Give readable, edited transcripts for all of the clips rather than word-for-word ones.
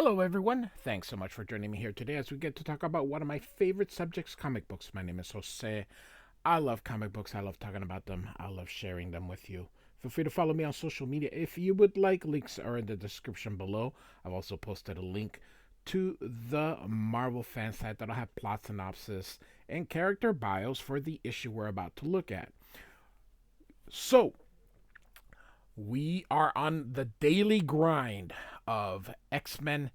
Hello, everyone. Thanks so much for joining me here today as we get to talk about one of my favorite subjects, comic books. My name is Jose. I love comic books. I love talking about them. I love sharing them with you. Feel free to follow me on social media if you would like. Links are in the description below. I've also posted a link to the Marvel fan site that'll have plot synopsis and character bios for the issue we're about to look at. So, we are on the daily grind of X-Men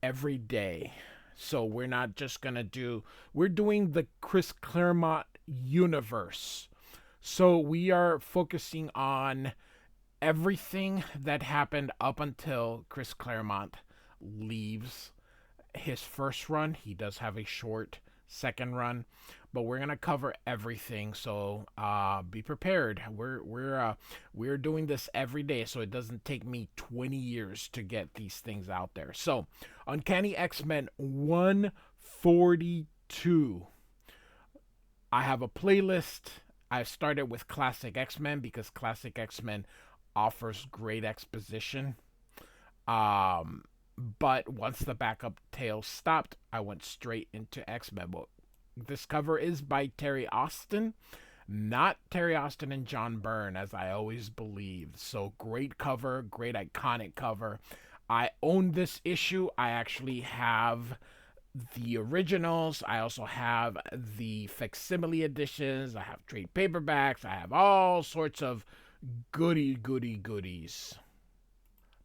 every day. So we're not just going to we're doing the Chris Claremont universe. So we are focusing on everything that happened up until Chris Claremont leaves his first run. He does have a short second run, but we're gonna cover everything. So be prepared. We're doing this every day, so it doesn't take me 20 years to get these things out there. So Uncanny X-Men 142. I have a playlist. I started with Classic X-Men because Classic X-Men offers great exposition. Um, but once the backup tales stopped, I went straight into X-Men. But this cover is by Terry Austin, not Terry Austin and John Byrne, as I always believed. So great cover, great iconic cover. I own this issue. I actually have the originals. I also have the facsimile editions. I have trade paperbacks. I have all sorts of goodies.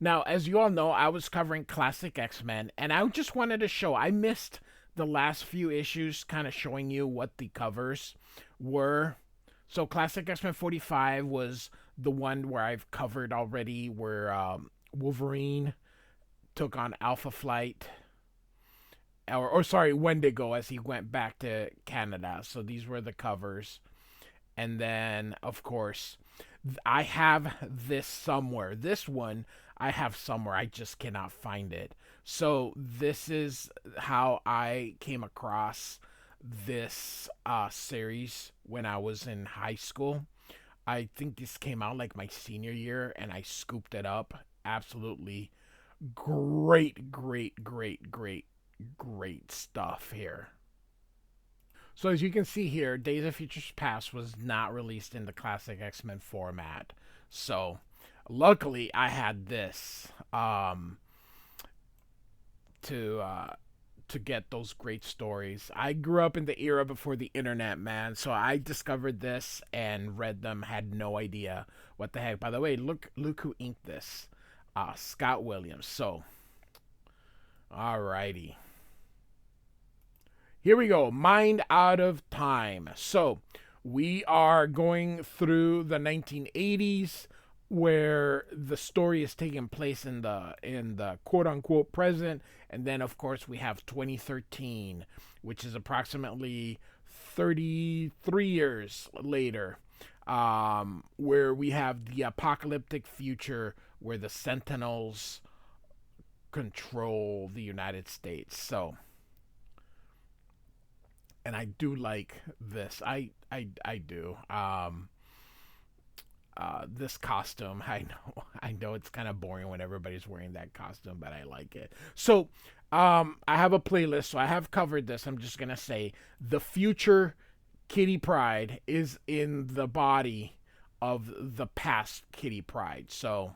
Now, as you all know, I was covering Classic X-Men, and I just wanted to show, I missed the last few issues kind of showing you what the covers were. So Classic X-Men 45 was the one where I've covered already, where Wolverine took on Alpha Flight, or sorry, Wendigo, as he went back to Canada. So these were the covers. And then, of course, I have this somewhere. This one I have somewhere. I just cannot find it. So this is how I came across this series when I was in high school. I think this came out like my senior year, and I scooped it up. Absolutely great stuff here. So as you can see here, Days of Futures Past was not released in the classic X-Men format. So luckily I had this to get those great stories. I grew up in the era before the internet, man. So I discovered this and read them, had no idea what the heck. By the way, look who inked this. Scott Williams. So alrighty. Here we go. Mind Out of Time. So we are going through the 1980s, where the story is taking place in the quote unquote present, and then of course we have 2013, which is approximately 33 years later, where we have the apocalyptic future where the Sentinels control the United States. So, and I do like this. I do. This costume, I know it's kind of boring when everybody's wearing that costume, but I like it. So, I have a playlist, so I have covered this. I'm just gonna say the future Kitty Pryde is in the body of the past Kitty Pryde. So,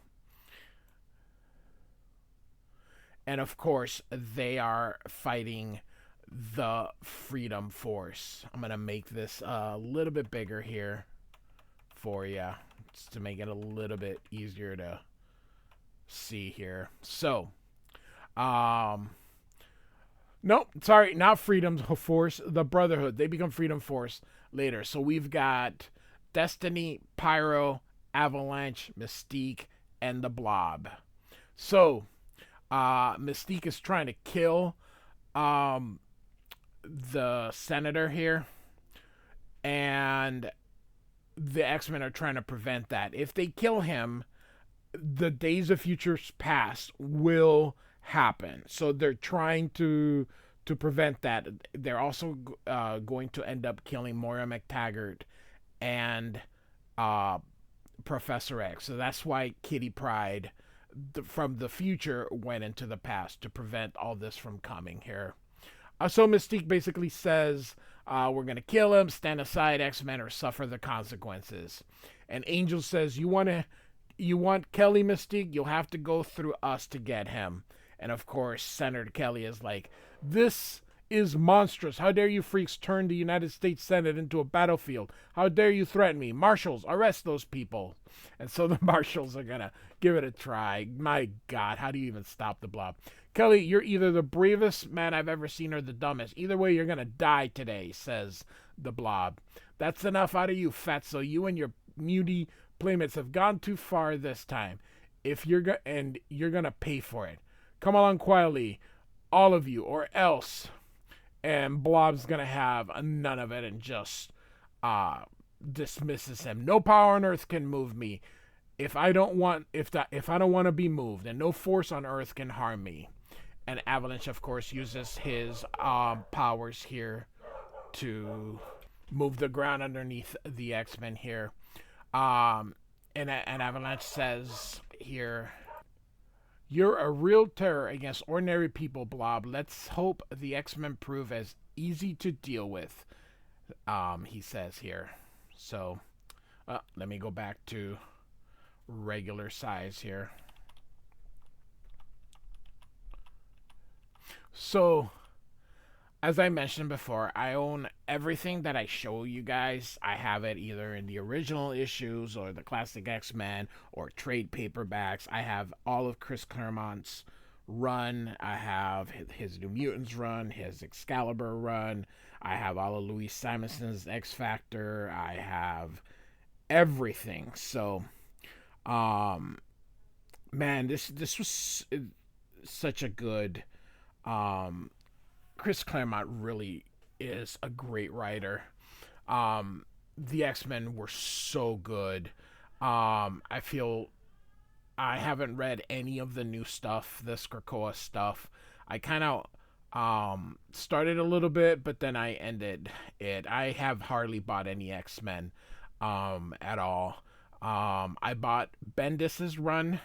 and of course, they are fighting the Freedom Force. I'm gonna make this a little bit bigger here for you, just to make it a little bit easier to see here. So, nope, sorry, not Freedom Force, the Brotherhood. They become Freedom Force later. So we've got Destiny, Pyro, Avalanche, Mystique, and the Blob. So, Mystique is trying to kill the senator here, and the X-Men are trying to prevent that. If they kill him, the Days of Futures Past will happen. So they're trying to prevent that. They're also going to end up killing Moira McTaggart and Professor X. So that's why Kitty Pryde, from the future went into the past to prevent all this from coming here. So Mystique basically says, we're going to kill him, stand aside, X-Men, or suffer the consequences. And Angel says, you want Kelly, Mystique? You'll have to go through us to get him. And of course, Senator Kelly is like, this is monstrous. How dare you freaks turn the United States Senate into a battlefield? How dare you threaten me? Marshals, arrest those people. And so the marshals are going to give it a try. My God, how do you even stop the Blob? Kelly, you're either the bravest man I've ever seen or the dumbest. Either way, you're going to die today, says the Blob. That's enough out of you, fatso. You and your muty playmates have gone too far this time. You're going to pay for it. Come along quietly, all of you, or else. And Blob's going to have none of it and just dismisses him. No power on earth can move me if I don't want to be moved, and no force on earth can harm me. And Avalanche, of course, uses his powers here to move the ground underneath the X-Men here. And Avalanche says here, you're a real terror against ordinary people, Blob. Let's hope the X-Men prove as easy to deal with, he says here. So, let me go back to regular size here. So, as I mentioned before, I own everything that I show you guys. I have it either in the original issues or the classic X-Men or trade paperbacks. I have all of Chris Claremont's run. I have his New Mutants run, his Excalibur run. I have all of Louise Simonson's X Factor. I have everything. So, man, this was such a good. Chris Claremont really is a great writer. The X-Men were so good. I feel I haven't read any of the new stuff, this Krakoa stuff. I kind of started a little bit, but then I ended it. I have hardly bought any X-Men at all. I bought Bendis's run.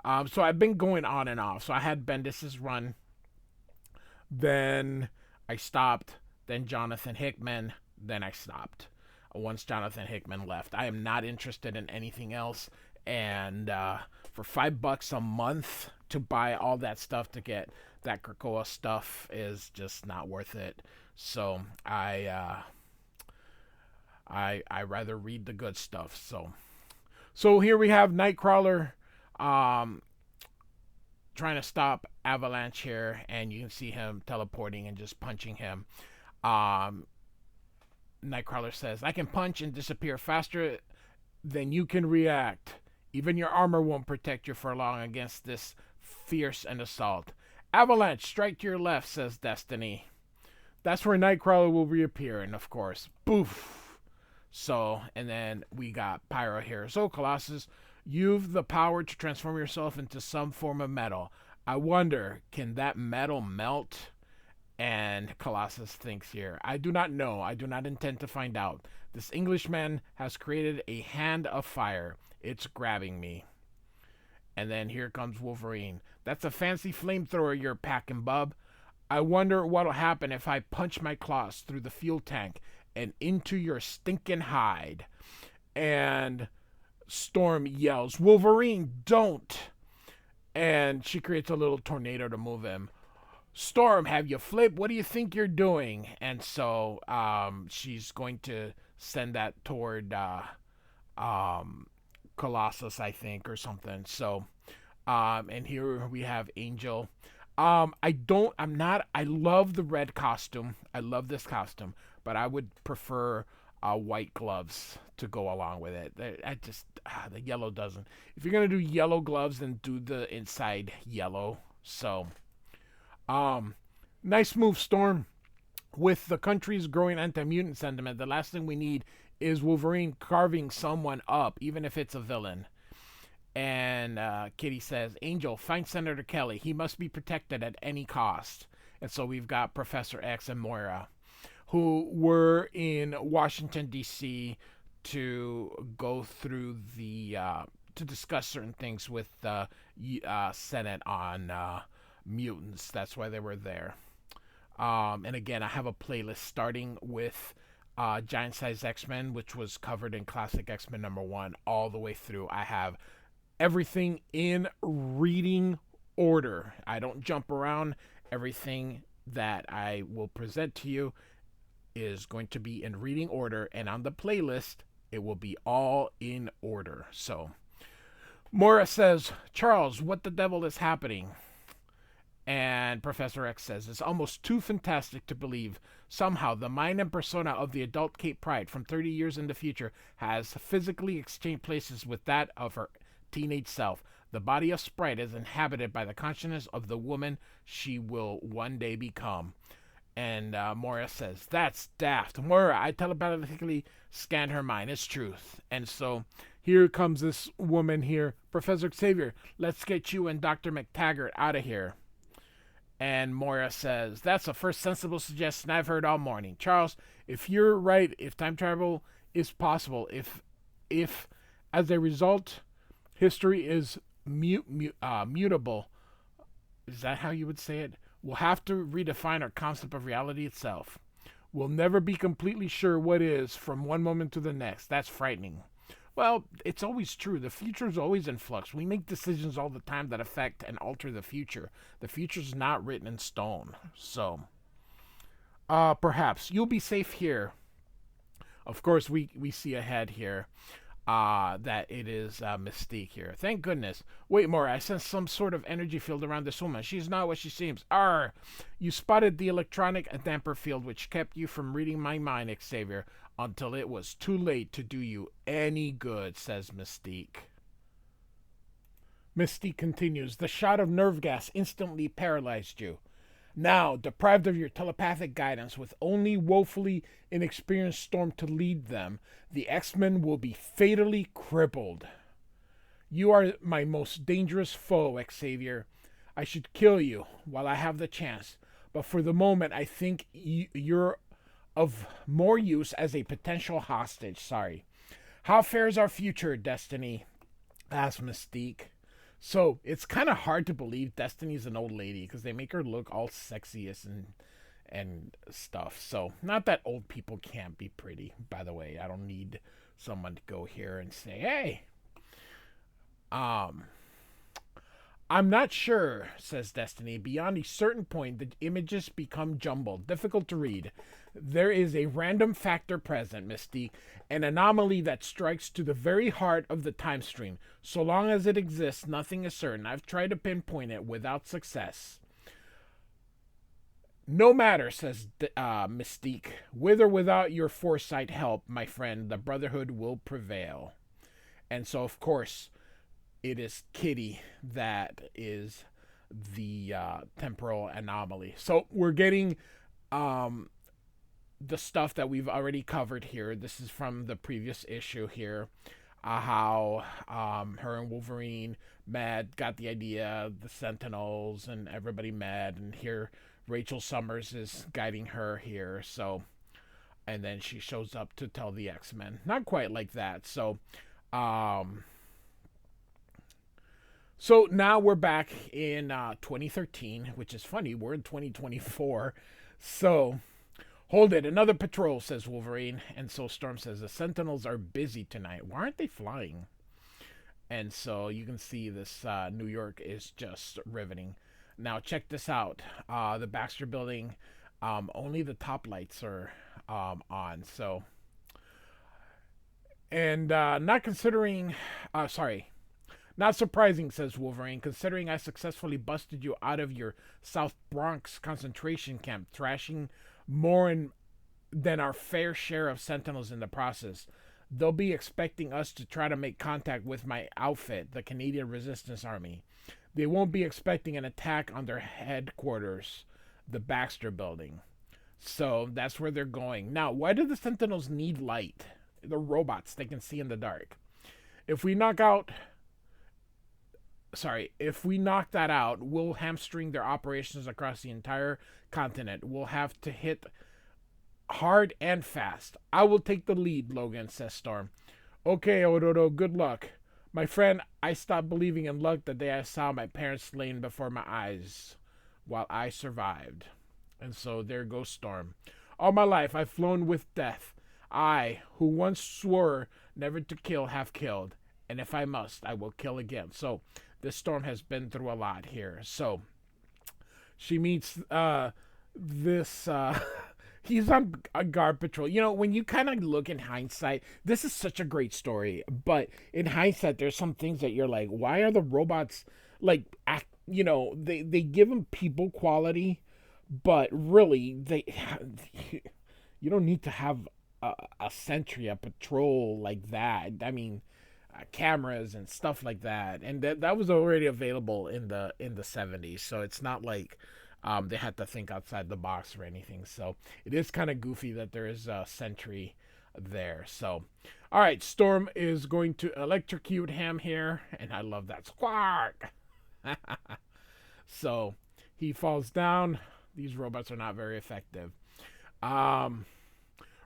So I've been going on and off. So I had Bendis's run. Then I stopped. Then Jonathan Hickman. Then I stopped. Once Jonathan Hickman left. I am not interested in anything else. And for $5 a month to buy all that stuff to get that Krakoa stuff is just not worth it. So I rather read the good stuff. So here we have Nightcrawler trying to stop Avalanche here, and you can see him teleporting and just punching him. Nightcrawler says, I can punch and disappear faster than you can react. Even your armor won't protect you for long against this fierce an assault. Avalanche, strike to your left, says Destiny. That's where Nightcrawler will reappear, and of course, boof. So, and then we got Pyro here. So, Colossus, you've the power to transform yourself into some form of metal. I wonder, can that metal melt? And Colossus thinks here, I do not know. I do not intend to find out. This Englishman has created a hand of fire. It's grabbing me. And then here comes Wolverine. That's a fancy flamethrower you're packing, bub. I wonder what'll happen if I punch my claws through the fuel tank and into your stinking hide. And Storm yells, Wolverine, don't. And she creates a little tornado to move him. Storm, have you flipped? What do you think you're doing? And so she's going to send that toward Colossus, I think, or something. So, and here we have Angel. I love the red costume. I love this costume, but I would prefer white gloves to go along with it. The yellow doesn't. If you're going to do yellow gloves, then do the inside yellow. So, nice move, Storm. With the country's growing anti-mutant sentiment, the last thing we need is Wolverine carving someone up, even if it's a villain. And Kitty says, Angel, find Senator Kelly. He must be protected at any cost. And so we've got Professor X and Moira, who were in Washington, D.C. to go through the to discuss certain things with Senate on mutants. That's why they were there. And again, I have a playlist starting with Giant Size X-Men, which was covered in Classic X-Men #1 all the way through. I have everything in reading order. I don't jump around. Everything that I will present to you is going to be in reading order, and on the playlist, it will be all in order. So, Moira says, Charles, what the devil is happening? And Professor X says, it's almost too fantastic to believe. Somehow, the mind and persona of the adult Kate Pryde from 30 years in the future has physically exchanged places with that of her teenage self. The body of Sprite is inhabited by the consciousness of the woman she will one day become. And Moira says, that's daft. Moira, I telepathically scanned her mind. It's truth. And so here comes this woman here. Professor Xavier, let's get you and Dr. McTaggart out of here. And Moira says, that's the first sensible suggestion I've heard all morning. Charles, if you're right, if time travel is possible, if as a result, history is mutable, is that how you would say it? We'll have to redefine our concept of reality itself. We'll never be completely sure what is from one moment to the next. That's frightening. Well, it's always true. The future is always in flux. We make decisions all the time that affect and alter the future. The future's not written in stone. So, perhaps you'll be safe here. Of course, we see ahead here that it is Mystique here. Thank goodness. Wait more, I sense some sort of energy field around this woman. She's not what she seems. Arr! You spotted the electronic damper field which kept you from reading my mind, Xavier, until it was too late to do you any good, says Mystique. Mystique continues, the shot of nerve gas instantly paralyzed you. Now, deprived of your telepathic guidance, with only woefully inexperienced Storm to lead them, the X-Men will be fatally crippled. You are my most dangerous foe, Xavier. I should kill you while I have the chance, but for the moment I think you're of more use as a potential hostage. Sorry. How fares our future, Destiny? Asked Mystique. So, it's kind of hard to believe Destiny's an old lady because they make her look all sexiest and stuff. So, not that old people can't be pretty, by the way. I don't need someone to go here and say, hey. I'm not sure, says Destiny. Beyond a certain point, the images become jumbled, difficult to read. There is a random factor present, Mystique, an anomaly that strikes to the very heart of the time stream. So long as it exists, nothing is certain. I've tried to pinpoint it without success. No matter, says Mystique. With or without your foresight help, my friend, the Brotherhood will prevail. And so, of course, it is Kitty that is the temporal anomaly. So we're getting the stuff that we've already covered here. This is from the previous issue here. How her and Wolverine got the idea, the Sentinels and everybody mad, and here Rachel Summers is guiding her here. So, and then she shows up to tell the X-Men. Not quite like that. So, so now we're back in 2013, which is funny. We're in 2024. So, hold it. Another patrol, says Wolverine. And so Storm says, the Sentinels are busy tonight. Why aren't they flying? And so you can see this New York is just riveting. Now, check this out. The Baxter Building, only the top lights are on. So, and not surprising, says Wolverine, considering I successfully busted you out of your South Bronx concentration camp, thrashing more than our fair share of Sentinels in the process. They'll be expecting us to try to make contact with my outfit, the Canadian Resistance Army. They won't be expecting an attack on their headquarters, the Baxter Building. So that's where they're going. Now, why do the Sentinels need light? They're robots. They can see in the dark. If we knock that out, we'll hamstring their operations across the entire continent. We'll have to hit hard and fast. I will take the lead, Logan, says Storm. Okay, Ororo, good luck. My friend, I stopped believing in luck the day I saw my parents slain before my eyes while I survived. And so there goes Storm. All my life I've flown with death. I, who once swore never to kill, have killed. And if I must, I will kill again. So this Storm has been through a lot here. So she meets this he's on a guard patrol. You know, when you kind of look in hindsight, this is such a great story, but in hindsight there's some things that you're like, why are the robots like act, you know, they give them people quality, but really they you don't need to have a sentry, a patrol like that. I mean, cameras and stuff like that, and that was already available in the 70s, so it's not like they had to think outside the box or anything. So it is kind of goofy that there is a sentry there. So all right, Storm is going to electrocute him here, and I love that squawk. So he falls down. These robots are not very effective. um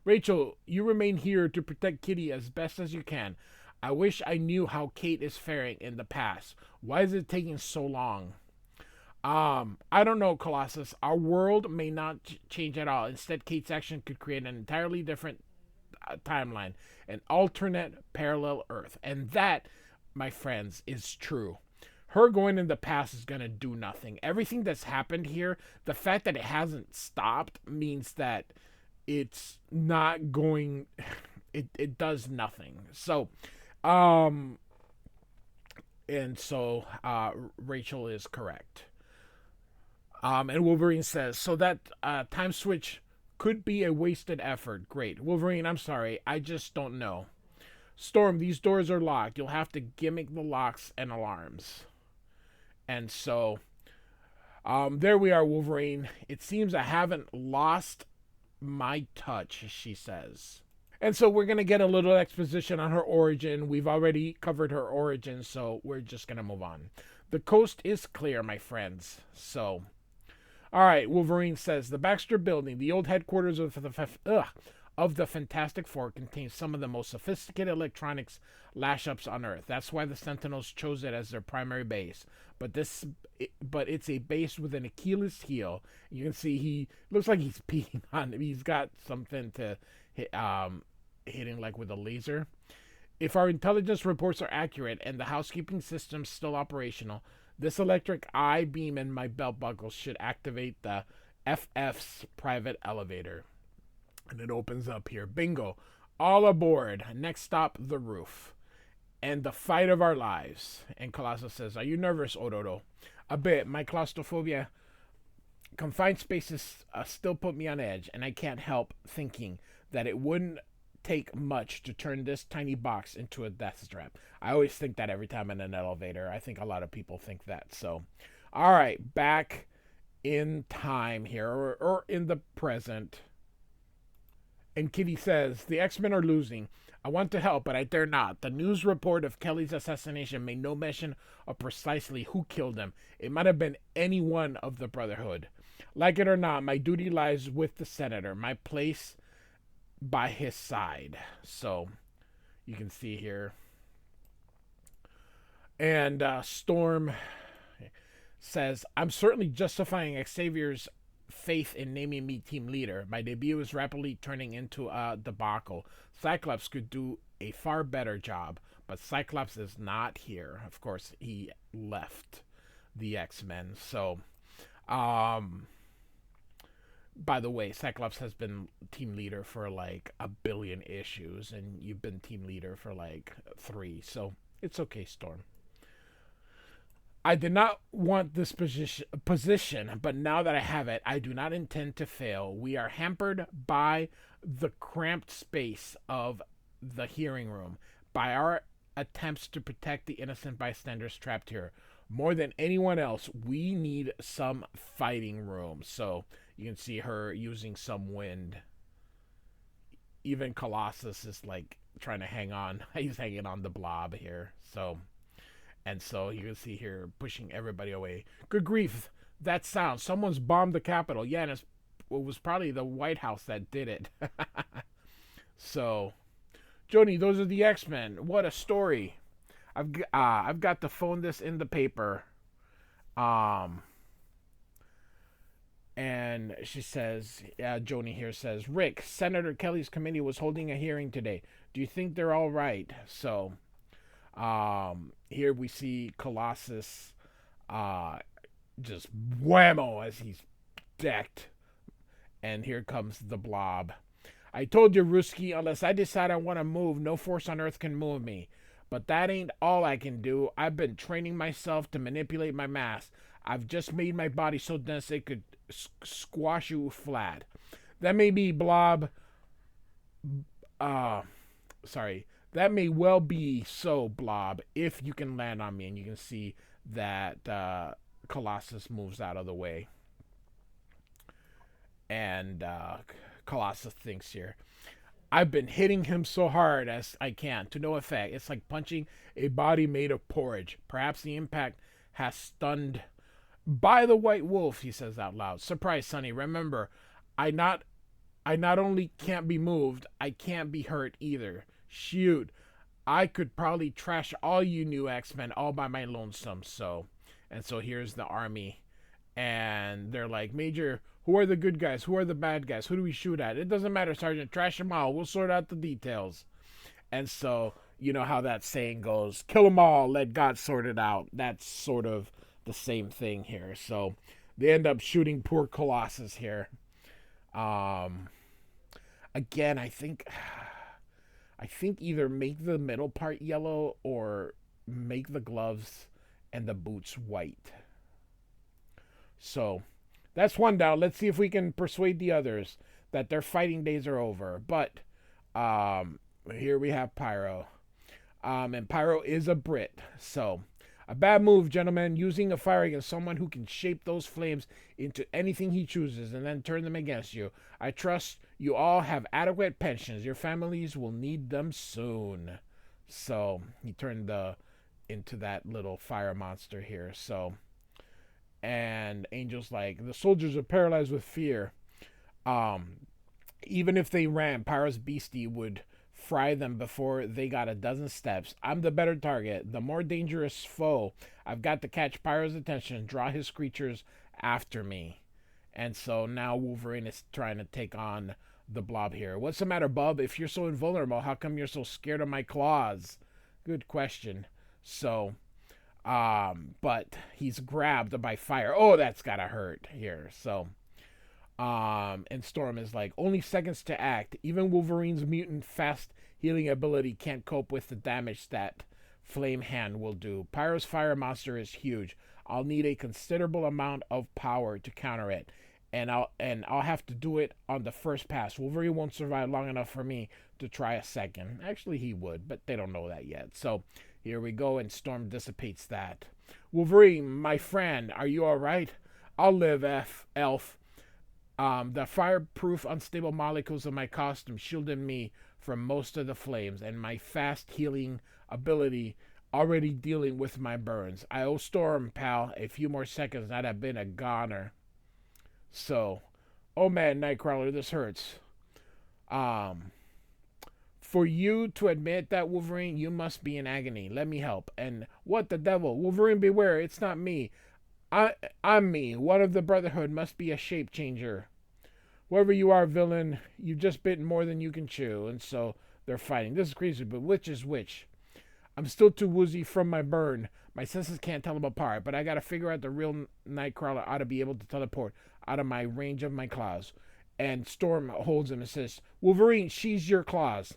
Rachel, you remain here to protect Kitty as best as you can. I wish I knew how Kate is faring in the past. Why is it taking so long? I don't know, Colossus. Our world may not change at all. Instead, Kate's action could create an entirely different timeline, an alternate parallel Earth. And that, my friends, is true. Her going in the past is going to do nothing. Everything that's happened here, the fact that it hasn't stopped means that it's not going, it does nothing. So, um, and so Rachel is correct. And Wolverine says, so that time switch could be a wasted effort. Great. Wolverine, I'm sorry. I just don't know. Storm, these doors are locked. You'll have to gimmick the locks and alarms. And so, there we are, Wolverine. It seems I haven't lost my touch, she says. And so we're going to get a little exposition on her origin. We've already covered her origin, so we're just going to move on. The coast is clear, my friends. So, all right, Wolverine says, the Baxter Building, the old headquarters of the Fantastic Four, contains some of the most sophisticated electronics lash-ups on Earth. That's why the Sentinels chose it as their primary base. But it's a base with an Achilles heel. You can see he looks like he's peeing on it. He's got something to hitting like with a laser. If our intelligence reports are accurate and the housekeeping system's still operational, this electric eye beam in my belt buckle should activate the FF's private elevator. And it opens up here. Bingo. All aboard. Next stop, the roof. And the fight of our lives. And Colossus says, are you nervous, Ororo? A bit. My claustrophobia, confined spaces still put me on edge, and I can't help thinking that it wouldn't take much to turn this tiny box into a death trap. I always think that every time in an elevator. I think a lot of people think that. So, all right, back in time here, or in the present. And Kitty says, the X-Men are losing. I want to help, but I dare not. The news report of Kelly's assassination made no mention of precisely who killed him. It might have been any one of the Brotherhood. Like it or not, my duty lies with the Senator. My place by his side. So, you can see here. And Storm says, I'm certainly justifying Xavier's faith in naming me team leader. My debut is rapidly turning into a debacle. Cyclops could do a far better job, but Cyclops is not here. Of course, he left the X-Men. So, by the way, Cyclops has been team leader for like 1 billion issues, and you've been team leader for like 3. So, it's okay, Storm. I did not want this position, but now that I have it, I do not intend to fail. We are hampered by the cramped space of the hearing room, by our attempts to protect the innocent bystanders trapped here. More than anyone else, we need some fighting room. So you can see her using some wind. Even Colossus is like trying to hang on. He's hanging on the blob here. So... And so you can see here pushing everybody away. Good grief, that sound. Someone's bombed the Capitol. Yeah, and it was probably the White House that did it. So, Joni, those are the X-Men. What a story. I've got to phone this in the paper. Um, and she says, Joni here says, Rick, Senator Kelly's committee was holding a hearing today. Do you think they're all right? So, here we see Colossus, uh, just whammo as he's decked. And here comes the Blob. I told you, Ruski, unless I decide I want to move, no force on Earth can move me. But that ain't all I can do. I've been training myself to manipulate my mass. I've just made my body so dense it could squash you flat. That may be Blob. Uh, sorry. That may well be so, Blob, if you can land on me. And you can see that Colossus moves out of the way. And Colossus thinks here, I've been hitting him so hard as I can, to no effect. It's like punching a body made of porridge. Perhaps the impact has stunned. By the white wolf, he says out loud. Surprise, Sonny. Remember, I not only can't be moved, I can't be hurt either. Shoot, I could probably trash all you new X-Men all by my lonesome. So here's the army. And they're like, Major, who are the good guys? Who are the bad guys? Who do we shoot at? It doesn't matter, Sergeant. Trash them all. We'll sort out the details. And so, you know how that saying goes, kill them all, let God sort it out. That's sort of the same thing here. So they end up shooting poor Colossus here. Again, I think either make the middle part yellow or make the gloves and the boots white. So that's one down. Let's see if we can persuade the others that their fighting days are over. But here we have Pyro. And Pyro is a Brit. So a bad move, gentlemen, using a fire against someone who can shape those flames into anything he chooses and then turn them against you. I trust you all have adequate pensions. Your families will need them soon. So he turned into that little fire monster here. So, and Angel's like, the soldiers are paralyzed with fear. Even if they ran, Pyro's beastie would fry them before they got a dozen steps. I'm the better target, the more dangerous foe. I've got to catch Pyro's attention and draw his creatures after me. And so now Wolverine is trying to take on the Blob here. What's the matter, bub? If you're so invulnerable, how come you're so scared of my claws? Good question. So, but he's grabbed by fire. Oh, that's gotta hurt here. So, and Storm is like, only seconds to act. Even Wolverine's mutant fast healing ability can't cope with the damage that Flame Hand will do. Pyro's fire monster is huge. I'll need a considerable amount of power to counter it. And I'll have to do it on the first pass. Wolverine won't survive long enough for me to try a second. Actually, he would, but they don't know that yet. So here we go, and Storm dissipates that. Wolverine, my friend, are you all right? I'll live, elf. The fireproof, unstable molecules of my costume shielded me from most of the flames, and my fast healing ability already dealing with my burns. I owe Storm, pal. A few more seconds, and I'd have been a goner. So, oh man, Nightcrawler, this hurts. For you to admit that, Wolverine, you must be in agony. Let me help. And what the devil? Wolverine, beware, it's not me. I'm me. One of the Brotherhood must be a shape changer. Whoever you are, villain, you've just bitten more than you can chew. And so they're fighting. This is crazy, but which is which? I'm still too woozy from my burn. My senses can't tell them apart, but I gotta figure out the real Nightcrawler ought to be able to teleport out of my range of my claws. And Storm holds him and says, Wolverine, she's your claws.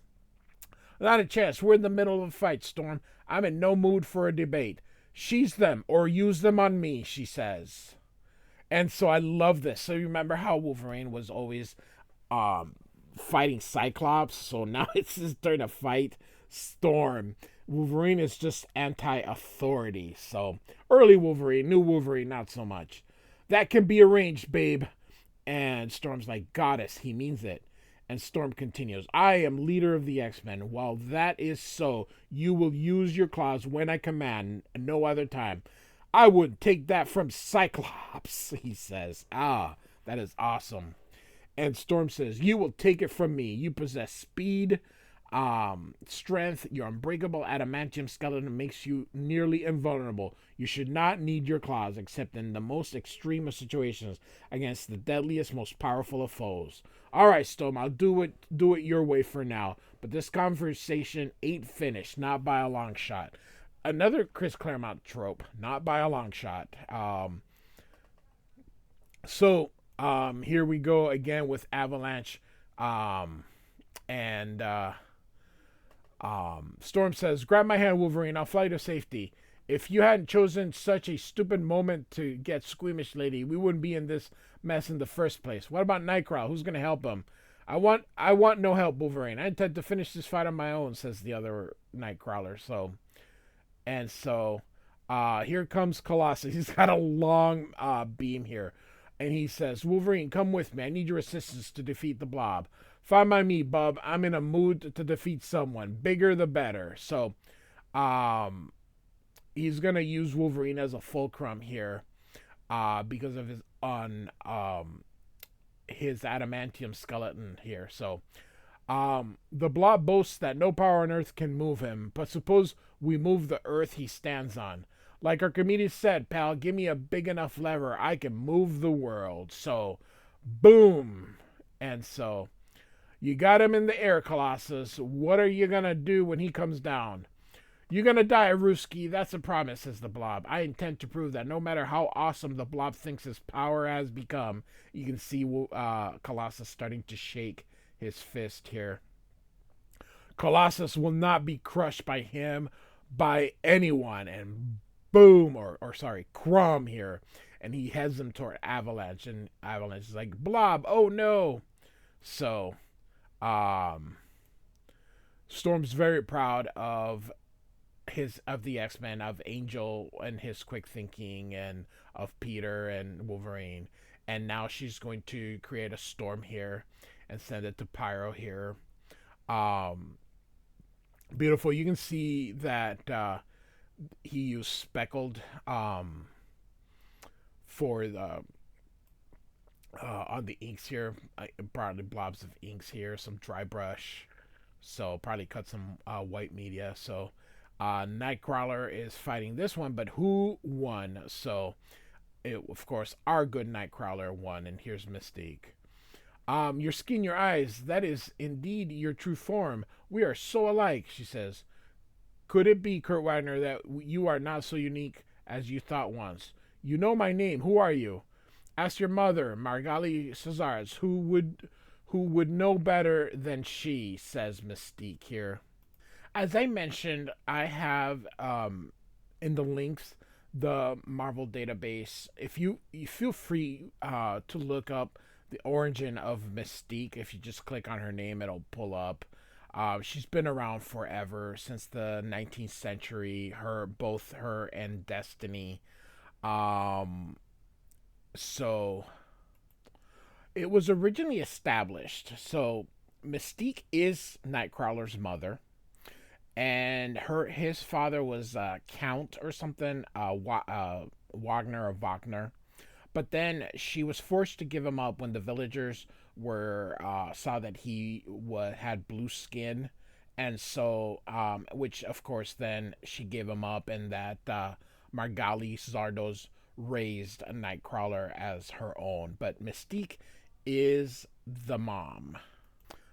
Not a chance. We're in the middle of a fight, Storm. I'm in no mood for a debate. She's them, or use them on me, she says. And so I love this. So you remember how Wolverine was always fighting Cyclops? So now it's his turn to fight Storm. Wolverine is just anti-authority. So early Wolverine, new Wolverine, not so much. That can be arranged, babe. And Storm's like, goddess, he means it. And Storm continues, I am leader of the X-Men. While that is so, you will use your claws when I command, no other time. I would take that from Cyclops, he says. Ah, that is awesome. And Storm says, you will take it from me. You possess speed, Strength, your unbreakable adamantium skeleton makes you nearly invulnerable. You should not need your claws except in the most extreme of situations against the deadliest, most powerful of foes. All right, Storm, I'll do it your way for now. But this conversation ain't finished, not by a long shot. Another Chris Claremont trope, not by a long shot. Here we go again with Avalanche, um, and Storm says, "Grab my hand, Wolverine. I'll fly to safety. If you hadn't chosen such a stupid moment to get squeamish, lady, we wouldn't be in this mess in the first place. What about Nightcrawler? Who's gonna help him? I want no help, Wolverine. I intend to finish this fight on my own," says the other Nightcrawler. Here comes Colossus. He's got a long beam here. And he says, "Wolverine, come with me. I need your assistance to defeat the Blob. Fine by me, bub. I'm in a mood to defeat someone. Bigger the better." So, um, he's going to use Wolverine as a fulcrum here because of his adamantium skeleton here. So, the Blob boasts that no power on Earth can move him, but suppose we move the Earth he stands on. Like Archimedes said, pal, give me a big enough lever, I can move the world. So, boom. And so, you got him in the air, Colossus. What are you gonna do when he comes down? "You're gonna die, Ruski. That's a promise," says the Blob. "I intend to prove that no matter how awesome the Blob thinks his power has become," you can see Colossus starting to shake his fist here. "Colossus will not be crushed by him, by anyone." And boom, or sorry, Crumb here. And he heads him toward Avalanche. And Avalanche is like, "Blob, oh no." So, um, Storm's very proud of the X-Men, of Angel and his quick thinking, and of Peter and Wolverine. And now she's going to create a storm here and send it to Pyro here. Um, Beautiful. You can see that he used speckled for the on the inks here. Probably blobs of inks here, some dry brush. So probably cut some white media. So Nightcrawler is fighting this one, but who won? So of course, our good Nightcrawler won, and here's Mystique. "Your skin, your eyes, that is indeed your true form. We are so alike," she says. "Could it be, Kurt Wagner, that you are not so unique as you thought once? You know my name. Who are you? Ask your mother, Margali Cesars, who would know better than she," says Mystique here. As I mentioned, I have in the links the Marvel database. If you feel free to look up the origin of Mystique. If you just click on her name, it'll pull up. She's been around forever, since the 19th century. Both her and Destiny. Um, so it was originally established. So Mystique is Nightcrawler's mother, and his father was Count or something, Wagner or Wagner. But then she was forced to give him up when the villagers were saw that he had blue skin, and so which of course then she gave him up, and that Margali Zardos raised a Nightcrawler as her own. But Mystique is the mom.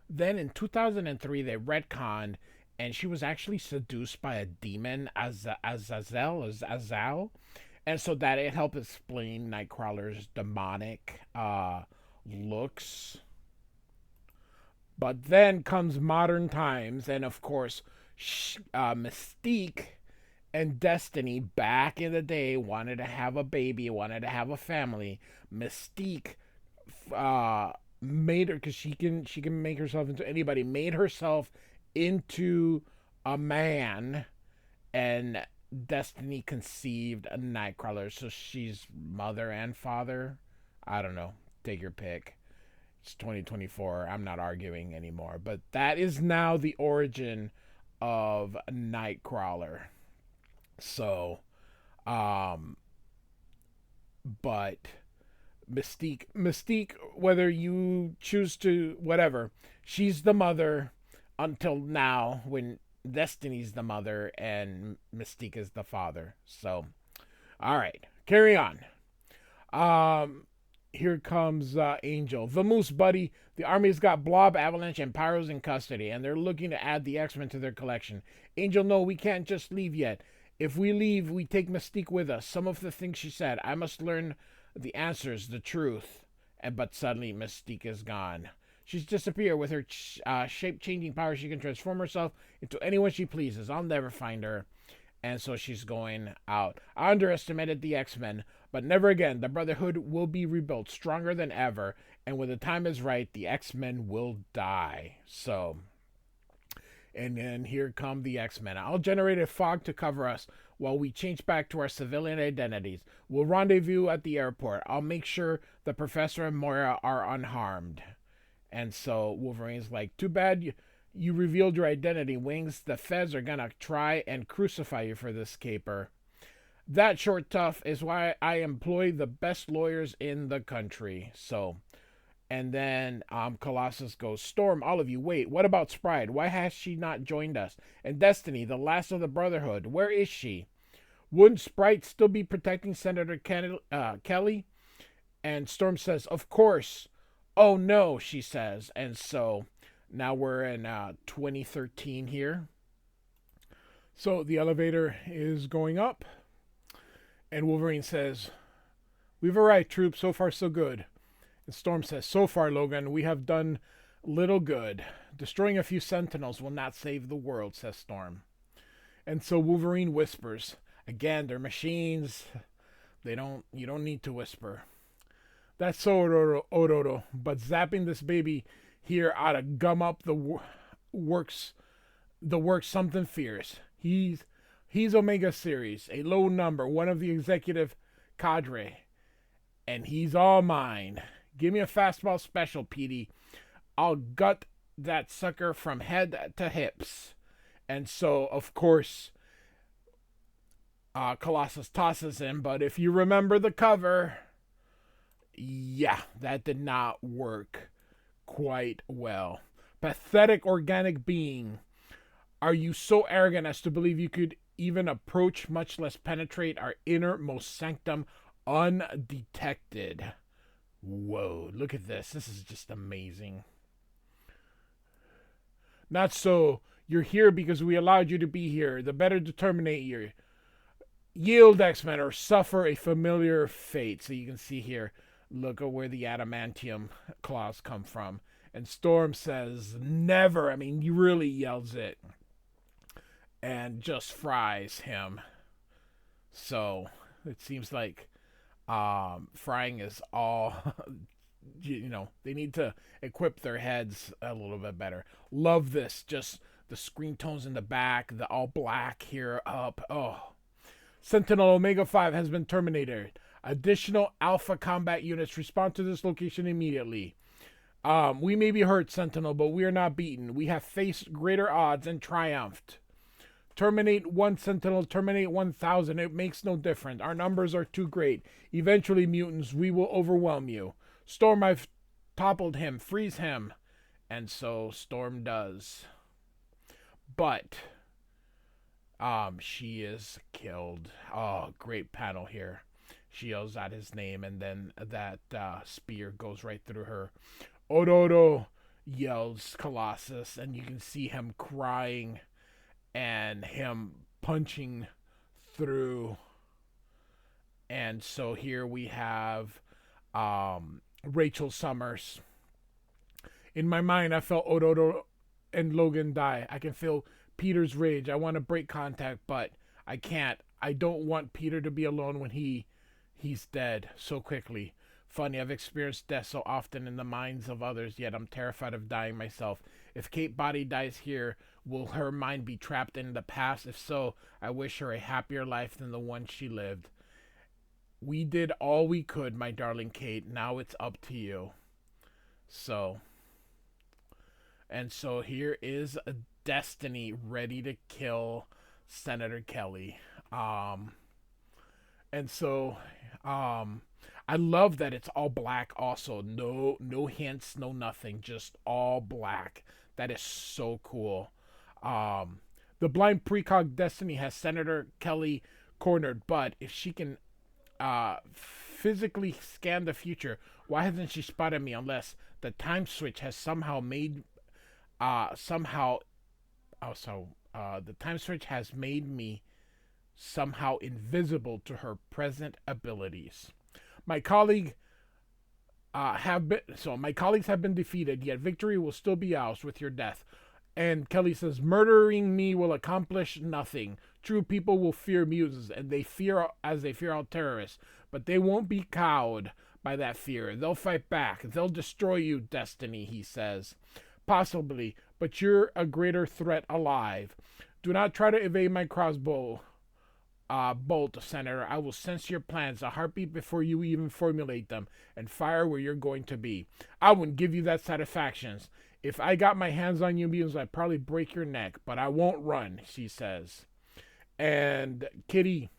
Then in 2003 they retconned, and she was actually seduced by a demon, Azal, and so that it helped explain Nightcrawler's demonic looks. But then comes modern times, and of course, Mystique and Destiny back in the day wanted to have a baby, wanted to have a family. Mystique made her, because she can make herself into anybody. Made herself into a man, and Destiny conceived a Nightcrawler, so she's mother and father. I don't know. Take your pick. It's 2024. I'm not arguing anymore. But that is now the origin of Nightcrawler. So, um, but Mystique, whether you choose to, whatever, she's the mother. until now when Destiny's the mother and Mystique is the father. So, all right, carry on. Um, Here comes Angel. The Moose Buddy. The Army's got Blob, Avalanche, and Pyros in custody, and they're looking to add the X-Men to their collection. Angel, no, we can't just leave yet. If we leave, we take Mystique with us. Some of the things she said. I must learn the answers, the truth. But suddenly, Mystique is gone. She's disappeared. With her shape-changing power, she can transform herself into anyone she pleases. I'll never find her. And so she's going out. I underestimated the X-Men, but never again. The Brotherhood will be rebuilt stronger than ever, and when the time is right, the X-Men will die. So, and then here come the X-Men. I'll generate a fog to cover us while we change back to our civilian identities. We'll rendezvous at the airport. I'll make sure the Professor and Moira are unharmed. And so Wolverine's like, too bad you revealed your identity, Wings. The feds are gonna try and crucify you for this caper. That short tough is why I employ the best lawyers in the country. So, and then Colossus goes, Storm, all of you, wait, what about Sprite? Why has she not joined us? And Destiny, the last of the Brotherhood, where is she? Wouldn't Sprite still be protecting Senator Kelly? And Storm says, of course. Oh no, she says. And so now we're in 2013 here. So the elevator is going up. And Wolverine says, we've arrived, troops. So far, so good. And Storm says, so far, Logan, we have done little good. Destroying a few Sentinels will not save the world, says Storm. And so Wolverine whispers, again, they're machines. You don't need to whisper. That's so, Ororo. But zapping this baby here ought to gum up the works something fierce. He's Omega Series, a low number, one of the executive cadre. And he's all mine. Give me a fastball special, Petey. I'll gut that sucker from head to hips. And so, of course, Colossus tosses him. But if you remember the cover, yeah, that did not work quite well. Pathetic organic being. Are you so arrogant as to believe you could even approach, much less penetrate, our innermost sanctum undetected? Whoa, look at this. This is just amazing. Not so. You're here because we allowed you to be here. The better to terminate you. Yield, X-Men, or suffer a familiar fate. So you can see here, look at where the adamantium claws come from. And Storm says, never. I mean, he really yells it. And just fries him. So it seems like frying is all, they need to equip their heads a little bit better. Love this. Just the screen tones in the back, the all black here up. Oh. Sentinel Omega 5 has been terminated. Additional Alpha combat units respond to this location immediately. We may be hurt, Sentinel, but we are not beaten. We have faced greater odds and triumphed. Terminate one Sentinel, terminate 1,000. It makes no difference. Our numbers are too great. Eventually, mutants, we will overwhelm you. Storm, I've toppled him. Freeze him. And so Storm does. But she is killed. Oh, great panel here. She yells out his name, and then that spear goes right through her. Ororo, yells Colossus, and you can see him crying and him punching through. And so here we have Rachel Summers. In my mind, I felt Ororo and Logan die. I can feel Peter's rage. I want to break contact, but I can't. I don't want Peter to be alone when he's dead so quickly. Funny, I've experienced death so often in the minds of others, yet I'm terrified of dying myself. If Kate Body dies here, will her mind be trapped in the past? If so, I wish her a happier life than the one she lived. We did all we could, my darling Kate. Now it's up to you. So here is a Destiny ready to kill Senator Kelly. I love that it's all black also. No hints, no nothing, just all black. That is so cool. Um, the blind precog Destiny has Senator Kelly cornered, but if she can physically scan the future, why hasn't she spotted me unless the time switch has somehow made somehow also the time switch has made me somehow invisible to her present abilities. My colleague my colleagues have been defeated, yet victory will still be ours with your death. And Kelly says, murdering me will accomplish nothing. True people will fear mutants, and they fear all terrorists, but they won't be cowed by that fear. They'll fight back. They'll destroy you, Destiny, he says. Possibly, but you're a greater threat alive. Do not try to evade my crossbow bolt, Senator. I will sense your plans a heartbeat before you even formulate them, and fire where you're going to be. I wouldn't give you that satisfaction. If I got my hands on you mutants, I'd probably break your neck, but I won't run, she says. And Kitty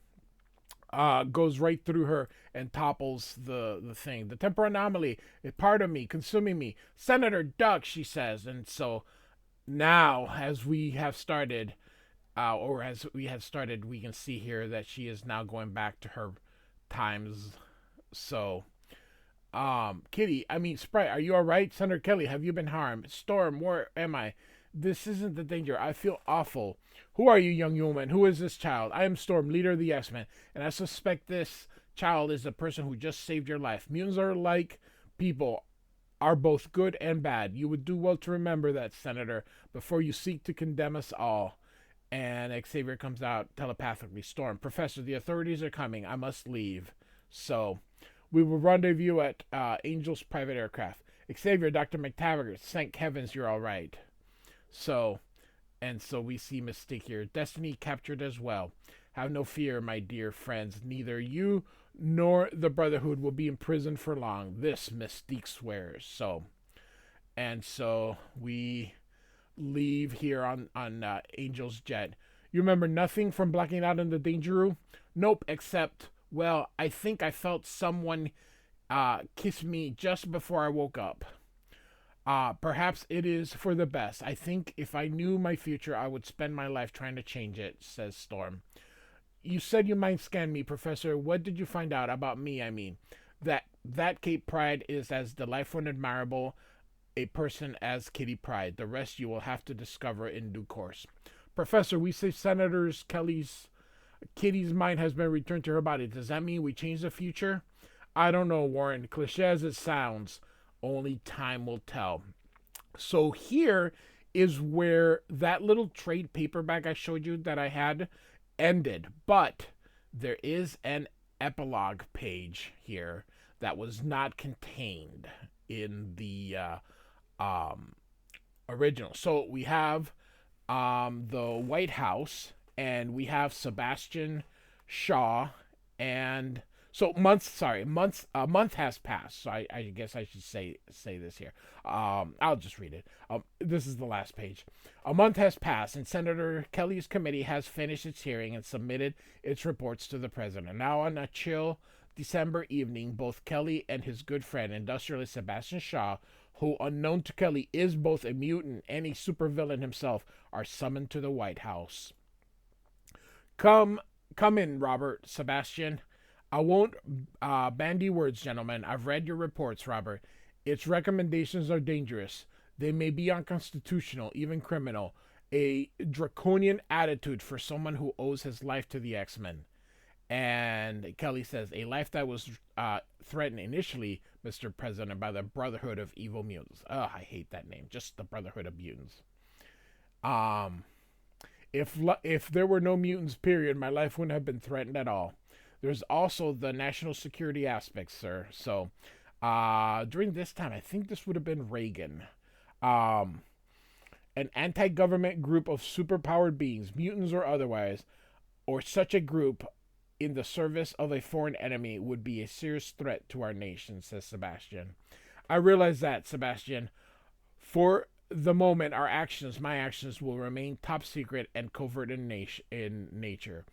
goes right through her and topples the thing. The temporal anomaly is part of me, consuming me. Senator Duck, she says. And so now, as we have started, we can see here that she is now going back to her times. So, Sprite, are you alright? Senator Kelly, have you been harmed? Storm, where am I? This isn't the danger. I feel awful. Who are you, young woman? Who is this child? I am Storm, leader of the X-Men, and I suspect this child is the person who just saved your life. Mutants are like people, are both good and bad. You would do well to remember that, Senator, before you seek to condemn us all. And Xavier comes out telepathically. Storm, Professor, the authorities are coming. I must leave. So, we will rendezvous at Angel's private aircraft. Xavier, Dr. McTavish, thank heavens you're all right. So we see Mystique here. Destiny captured as well. Have no fear, my dear friends. Neither you nor the Brotherhood will be imprisoned for long. This Mystique swears. So we leave here on Angel's jet. You remember nothing from blacking out in the danger room? Nope, except, well, I think I felt someone kiss me just before I woke up. Perhaps it is for the best. I think if I knew my future, I would spend my life trying to change it, says Storm. You said you mind scan me, Professor. What did you find out about me, I mean? That Kate Pride is as delightful and admirable a person as Kitty Pride. The rest you will have to discover in due course. Professor, we say Kitty's mind has been returned to her body. Does that mean we change the future? I don't know, Warren. Cliché as it sounds, only time will tell. So here is where that little trade paperback I showed you that I had ended. But there is an epilogue page here that was not contained in the original. So we have the White House, and we have Sebastian Shaw, and so a month has passed. So I guess I should say this here. I'll just read it. This is the last page. A month has passed, and Senator Kelly's committee has finished its hearing and submitted its reports to the president. Now, on a chill December evening, both Kelly and his good friend, industrialist Sebastian Shaw, who, unknown to Kelly, is both a mutant and a supervillain himself, are summoned to the White House. Come in, Robert, Sebastian. I won't bandy words, gentlemen. I've read your reports, Robert. Its recommendations are dangerous. They may be unconstitutional, even criminal. A draconian attitude for someone who owes his life to the X-Men. And Kelly says, a life that was threatened initially, Mr. President, by the Brotherhood of Evil Mutants. Ugh, I hate that name. Just the Brotherhood of Mutants. If there were no mutants, period, my life wouldn't have been threatened at all. There's also the national security aspect, sir. So, during this time, I think this would have been Reagan. An anti-government group of superpowered beings, mutants or otherwise, or such a group in the service of a foreign enemy would be a serious threat to our nation, says Sebastian. I realize that, Sebastian. For the moment, my actions, will remain top secret and covert in nature.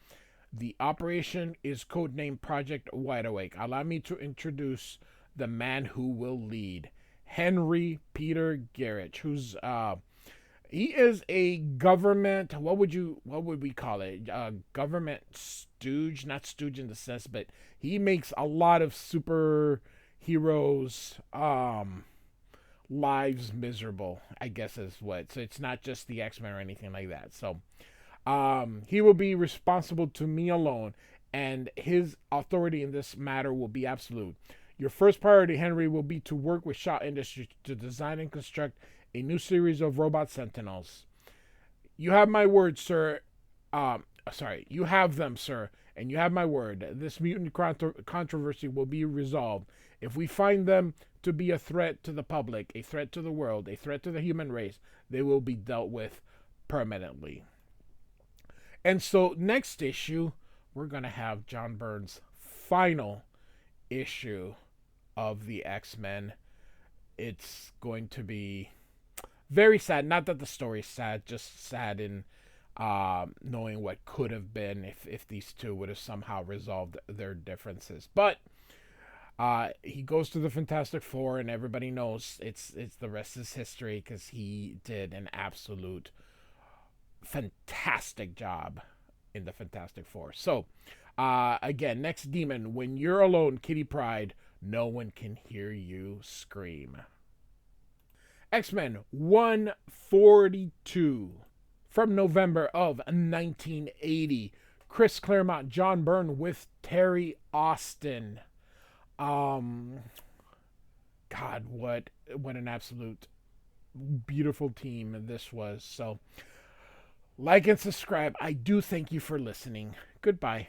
The operation is codenamed Project Wide Awake. Allow me to introduce the man who will lead. Henry Peter Garrett, who's He is a government. What would we call it? Government stooge, not stooge in the sense, but he makes a lot of superheroes lives miserable, I guess is what. So it's not just the X-Men or anything like that. So he will be responsible to me alone, and his authority in this matter will be absolute. Your first priority, Henry, will be to work with Shaw Industries to design and construct a new series of robot sentinels. You have my word, sir. You have them, sir, and you have my word. This mutant controversy will be resolved. If we find them to be a threat to the public, a threat to the world, a threat to the human race, they will be dealt with permanently. And so, next issue, we're going to have John Byrne's final issue of the X-Men. It's going to be very sad. Not that the story's sad, just sad in knowing what could have been if these two would have somehow resolved their differences. But he goes to the Fantastic Four, and everybody knows it's the rest is history because he did an absolute fantastic job in the Fantastic Four. So, again, next demon. When you're alone, Kitty Pryde, no one can hear you scream. X-Men 142 from November of 1980. Chris Claremont, John Byrne with Terry Austin. God, what an absolute beautiful team this was. So, like and subscribe. I do thank you for listening. Goodbye.